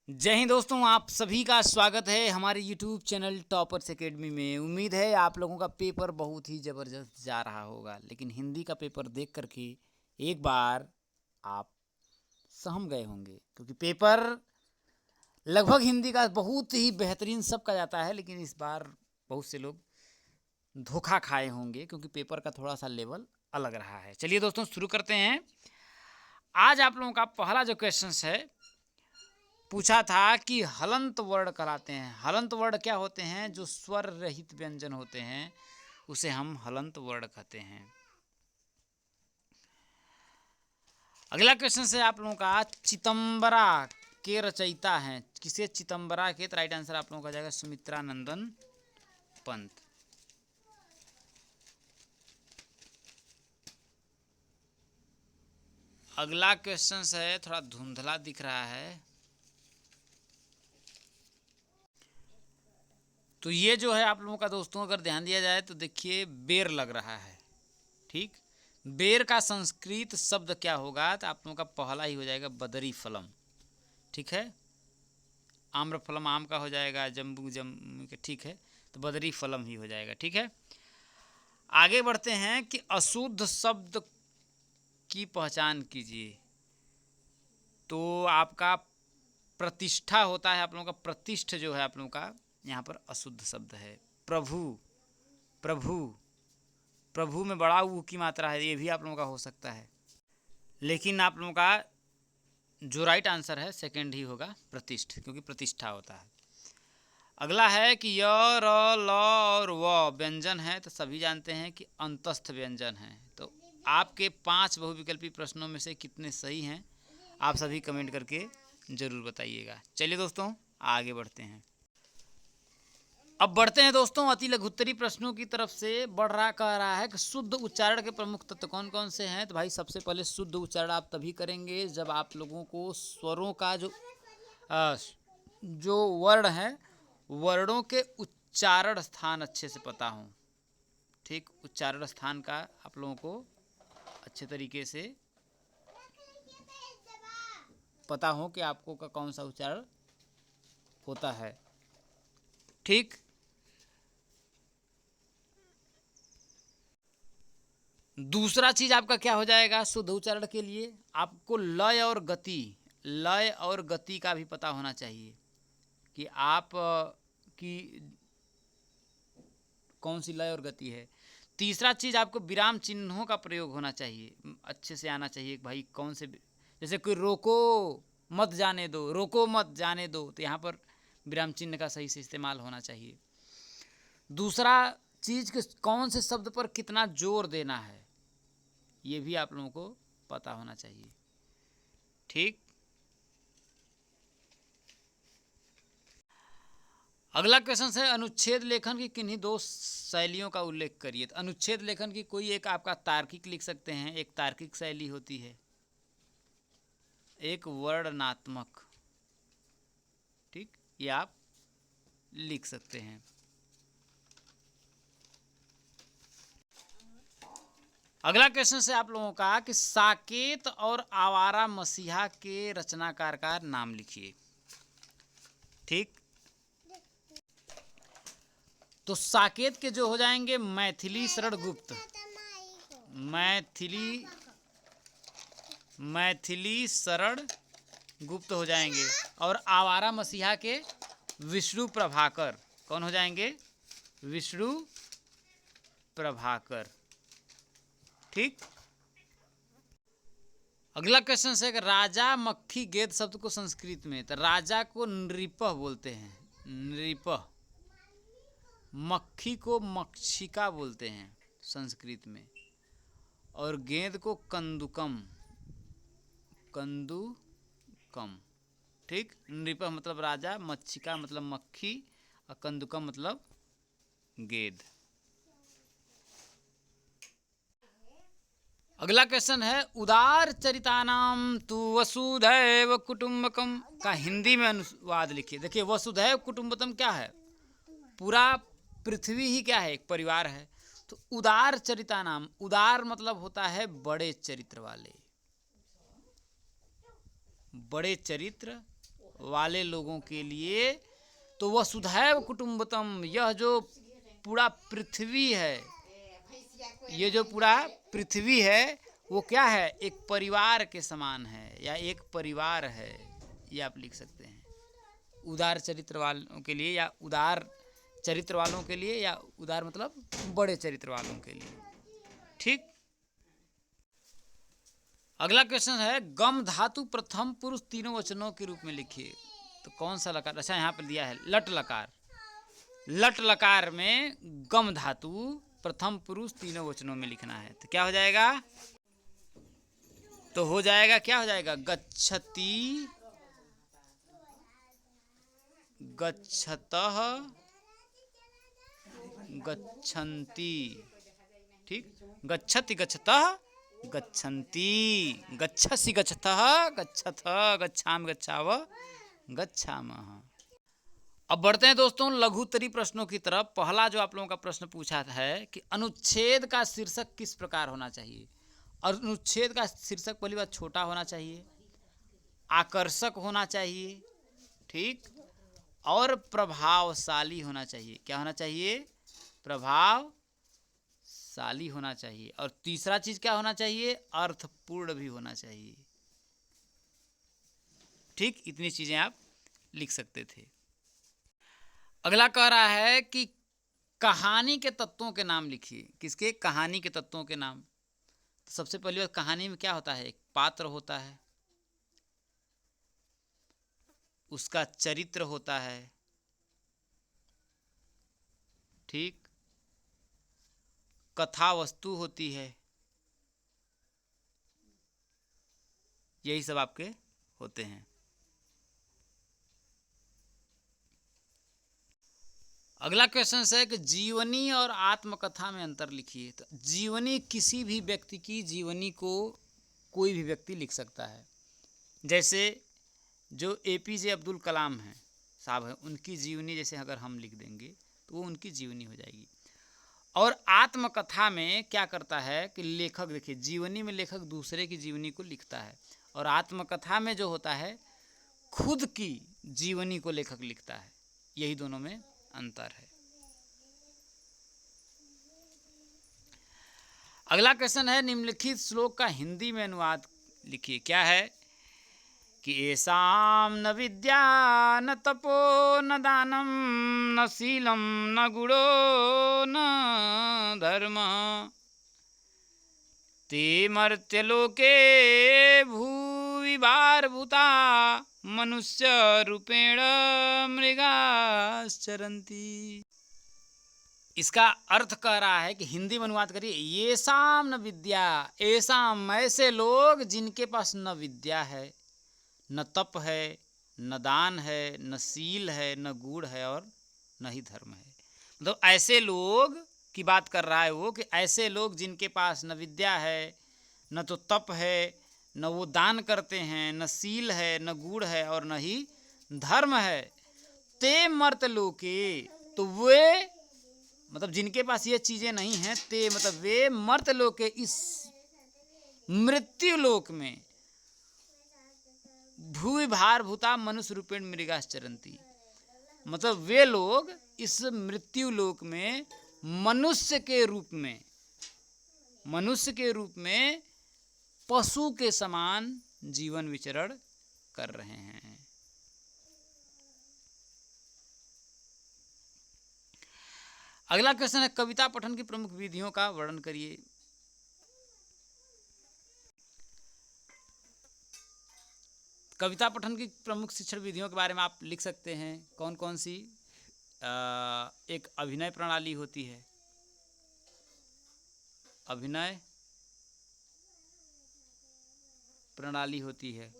जय हिंद दोस्तों, आप सभी का स्वागत है हमारे YouTube चैनल टॉपर्स एकेडमी में। उम्मीद है आप लोगों का पेपर बहुत ही ज़बरदस्त जा रहा होगा, लेकिन हिंदी का पेपर देख करके एक बार आप सहम गए होंगे, क्योंकि पेपर लगभग हिंदी का बहुत ही बेहतरीन सबका जाता है, लेकिन इस बार बहुत से लोग धोखा खाए होंगे, क्योंकि पेपर का थोड़ा सा लेवल अलग रहा है। चलिए दोस्तों, शुरू करते हैं। आज आप लोगों का पहला जो क्वेश्चन है, पूछा था कि हलंत वर्ण कहलाते हैं। हलंत वर्ण क्या होते हैं? जो स्वर रहित व्यंजन होते हैं उसे हम हलंत वर्ण कहते हैं। अगला क्वेश्चन है आप लोगों का, चितंबरा के रचयिता हैं। किसे चितंबरा के? तो राइट आंसर आप लोगों का जाएगा सुमित्रा नंदन पंत। अगला क्वेश्चन है, थोड़ा धुंधला दिख रहा है, तो ये जो है आप लोगों का दोस्तों, अगर ध्यान दिया जाए तो देखिए बेर लग रहा है। ठीक, बेर का संस्कृत शब्द क्या होगा? तो आप लोगों का पहला ही हो जाएगा बदरी फलम। ठीक है, आम्रफलम आम का हो जाएगा, जम्बू के, ठीक है, तो बदरी फलम ही हो जाएगा। ठीक है, आगे बढ़ते हैं कि अशुद्ध शब्द की पहचान कीजिए। तो आपका प्रतिष्ठा होता है, आप लोगों का प्रतिष्ठ जो है आप लोगों का यहाँ पर अशुद्ध शब्द है। प्रभु, प्रभु, प्रभु में बड़ा ऊ की मात्रा है, ये भी आप लोगों का हो सकता है, लेकिन आप लोगों का जो राइट आंसर है सेकंड ही होगा, प्रतिष्ठ, क्योंकि प्रतिष्ठा होता है। अगला है कि य, र, ल और व व्यंजन है, तो सभी जानते हैं कि अंतस्थ व्यंजन है। तो आपके 5 बहुविकल्पी प्रश्नों में से कितने सही हैं, आप सभी कमेंट करके ज़रूर बताइएगा। चलिए दोस्तों, आगे बढ़ते हैं। अब बढ़ते हैं दोस्तों अति लघुत्तरी प्रश्नों की तरफ से। कह रहा है कि शुद्ध उच्चारण के प्रमुख तत्व कौन कौन से हैं? तो भाई सबसे पहले शुद्ध उच्चारण आप तभी करेंगे जब आप लोगों को स्वरों का जो वर्ण है, वर्णों के उच्चारण स्थान अच्छे से पता हो। ठीक, उच्चारण स्थान का आप लोगों को अच्छे तरीके से पता हो कि आपको का कौन सा उच्चारण होता है। ठीक, दूसरा चीज आपका क्या हो जाएगा शुद्ध उच्चारण के लिए? आपको लय और गति, लय और गति का भी पता होना चाहिए कि आप की कौन सी लय और गति है। तीसरा चीज, आपको विराम चिन्हों का प्रयोग होना चाहिए, अच्छे से आना चाहिए भाई कौन से, जैसे कोई रोको मत जाने दो, रोको मत जाने दो, तो यहाँ पर विराम चिन्ह का सही से इस्तेमाल होना चाहिए। दूसरा चीज कि कौन से शब्द पर कितना जोर देना है, ये भी आप लोगों को पता होना चाहिए। ठीक, अगला क्वेश्चन है, अनुच्छेद लेखन की किन्हीं 2 शैलियों का उल्लेख करिए। तो अनुच्छेद लेखन की कोई एक आपका तार्किक लिख सकते हैं, एक तार्किक शैली होती है, एक वर्णनात्मक। ठीक, ये आप लिख सकते हैं। अगला क्वेश्चन है आप लोगों का कि साकेत और आवारा मसीहा के रचनाकार का नाम लिखिए। ठीक, तो साकेत के जो हो जाएंगे मैथिली शरण गुप्त, मैथिली शरण गुप्त हो जाएंगे, और आवारा मसीहा के विष्णु प्रभाकर। कौन हो जाएंगे? विष्णु प्रभाकर। ठीक, अगला क्वेश्चन है कि राजा मक्खी गेद शब्द को संस्कृत में, तो राजा को नृपः बोलते हैं, नृपः। मक्खी को मक्षिका बोलते हैं संस्कृत में, और गेंद को कंदुकम, कंदुकम। ठीक, नृपः मतलब राजा, मक्षिका मतलब मक्खी, और कंदुकम मतलब गेंद। अगला क्वेश्चन है, उदार चरितानाम तु वसुधैव कुटुंबकम का हिंदी में अनुवाद लिखिए। देखिए, वसुधैव कुटुंबकम क्या है? पूरा पृथ्वी ही क्या है? एक परिवार है। तो उदार चरितानाम, उदार मतलब होता है बड़े चरित्र वाले, बड़े चरित्र वाले लोगों के लिए। तो वसुधैव कुटुम्बकम, यह जो पूरा पृथ्वी है, ये जो पूरा पृथ्वी है वो क्या है, एक परिवार के समान है या एक परिवार है, ये आप लिख सकते हैं। उदार चरित्र वालों के लिए या उदार चरित्र वालों के लिए, या उदार मतलब बड़े चरित्र वालों के लिए। ठीक। अगला क्वेश्चन है, गम धातु प्रथम पुरुष तीनों वचनों के रूप में लिखिए। तो कौन सा लकार? अच्छा, यहाँ पर दिया है लट लकार। लट लकार में गम धातु प्रथम पुरुष तीनों वचनों में लिखना है। तो क्या हो जाएगा? तो हो जाएगा, क्या हो जाएगा? गच्छति, गच्छतः, गच्छन्ति। ठीक। गच्छति, गच्छतः, गच्छन्ति, गच्छसि, गच्छतः, गच्छथ, गच्छामि, गच्छाव, गच्छामः। अब बढ़ते हैं दोस्तों लघुत्तरी प्रश्नों की तरफ। पहला जो आप लोगों का प्रश्न पूछा है कि अनुच्छेद का शीर्षक किस प्रकार होना चाहिए। और अनुच्छेद का शीर्षक पहली बात छोटा होना चाहिए, आकर्षक होना चाहिए, ठीक, और प्रभावशाली होना चाहिए। क्या होना चाहिए? प्रभावशाली होना चाहिए। और तीसरा चीज क्या होना चाहिए? अर्थपूर्ण भी होना चाहिए। ठीक, इतनी चीजें आप लिख सकते थे। अगला कह रहा है कि कहानी के तत्वों के नाम लिखिए। किसके? कहानी के तत्वों के नाम। तो सबसे पहली बात, कहानी में क्या होता है? एक पात्र होता है, उसका चरित्र होता है, ठीक, कथा वस्तु होती है, यही सब आपके होते हैं। अगला क्वेश्चन है कि जीवनी और आत्मकथा में अंतर लिखिए। तो जीवनी, किसी भी व्यक्ति की जीवनी को कोई भी व्यक्ति लिख सकता है। जैसे जो एपीजे अब्दुल कलाम हैं साहब हैं, उनकी जीवनी जैसे अगर हम लिख देंगे तो वो उनकी जीवनी हो जाएगी। और आत्मकथा में क्या करता है कि लेखक, देखिए जीवनी में लेखक दूसरे की जीवनी को लिखता है, और आत्मकथा में जो होता है खुद की जीवनी को लेखक लिखता है। यही दोनों में अंतर है। अगला क्वेश्चन है, निम्नलिखित श्लोक का हिंदी में अनुवाद लिखिए। क्या है कि एसाम न विद्या न तपो न दानम न शीलम न गुणो न धर्म ते मर्त्यलोके भूवि भारभूता मनुष्य रूपेण मृगाश्चरन्ति। इसका अर्थ कह रहा है कि हिंदी में अनुवाद करिए, ये साम न विद्या, ऐसाम ऐसे लोग जिनके पास न विद्या है, न तप है, न दान है, न शील है, न गुण है, और न ही धर्म है। मतलब ऐसे लोग की बात कर रहा है वो, कि ऐसे लोग जिनके पास न विद्या है, न तो तप है, न वो दान करते हैं, न शील है, न गुण है, और न ही धर्म है। ते मर्त लोके, तो वे मतलब जिनके पास ये चीजें नहीं हैं, ते मतलब वे मर्त लोके, इस मृत्यु लोक में, भूवि भारभूता मनुष्य रूपेण मृगाश्चरन्ति, मतलब वे लोग इस मृत्यु लोक में मनुष्य के रूप में पशु के समान जीवन विचरण कर रहे हैं। अगला क्वेश्चन है, कविता पठन की प्रमुख विधियों का वर्णन करिए। कविता पठन की प्रमुख शिक्षण विधियों के बारे में आप लिख सकते हैं। कौन कौन सी? एक अभिनय प्रणाली होती है, अभिनय प्रणाली होती है,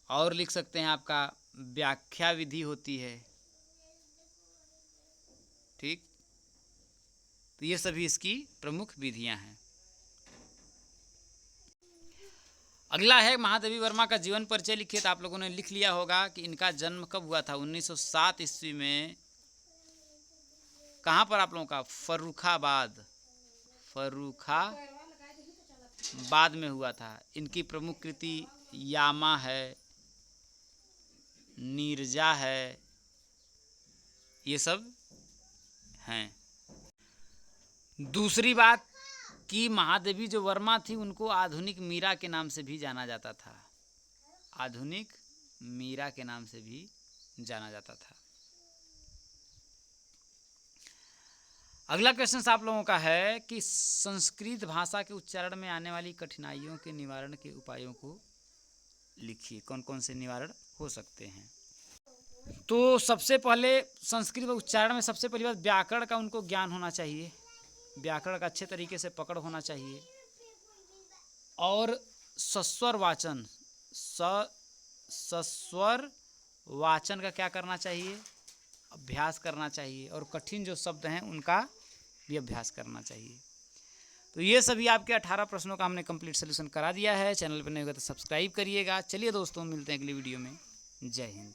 और लिख सकते हैं आपका व्याख्या विधि होती है, ठीक। तो ये सभी इसकी प्रमुख विधियां हैं। अगला है, महादेवी वर्मा का जीवन परिचय लिखिए। तो आप लोगों ने लिख लिया होगा कि इनका जन्म कब हुआ था? 1907 ईस्वी में। कहाँ पर आप लोगों का? फर्रुखाबाद फर्रुखा बाद में हुआ था। इनकी प्रमुख कृति यामा है, नीरजा है, ये सब हैं। दूसरी बात कि महादेवी जो वर्मा थी उनको आधुनिक मीरा के नाम से भी जाना जाता था। आधुनिक मीरा के नाम से भी जाना जाता था। अगला क्वेश्चन आप लोगों का है कि संस्कृत भाषा के उच्चारण में आने वाली कठिनाइयों के निवारण के उपायों को लिखिए। कौन कौन से निवारण हो सकते हैं? तो सबसे पहले संस्कृत उच्चारण में सबसे पहली बात व्याकरण का उनको ज्ञान होना चाहिए, व्याकरण का अच्छे तरीके से पकड़ होना चाहिए, और सस्वर वाचन, सस्वर वाचन का क्या करना चाहिए? अभ्यास करना चाहिए, और कठिन जो शब्द हैं उनका भी अभ्यास करना चाहिए। तो ये सभी आपके 18 प्रश्नों का हमने कंप्लीट सोल्यूशन करा दिया है। चैनल पर नहीं होगा तो सब्सक्राइब करिएगा। चलिए दोस्तों, मिलते हैं अगली वीडियो में। जय हिंद।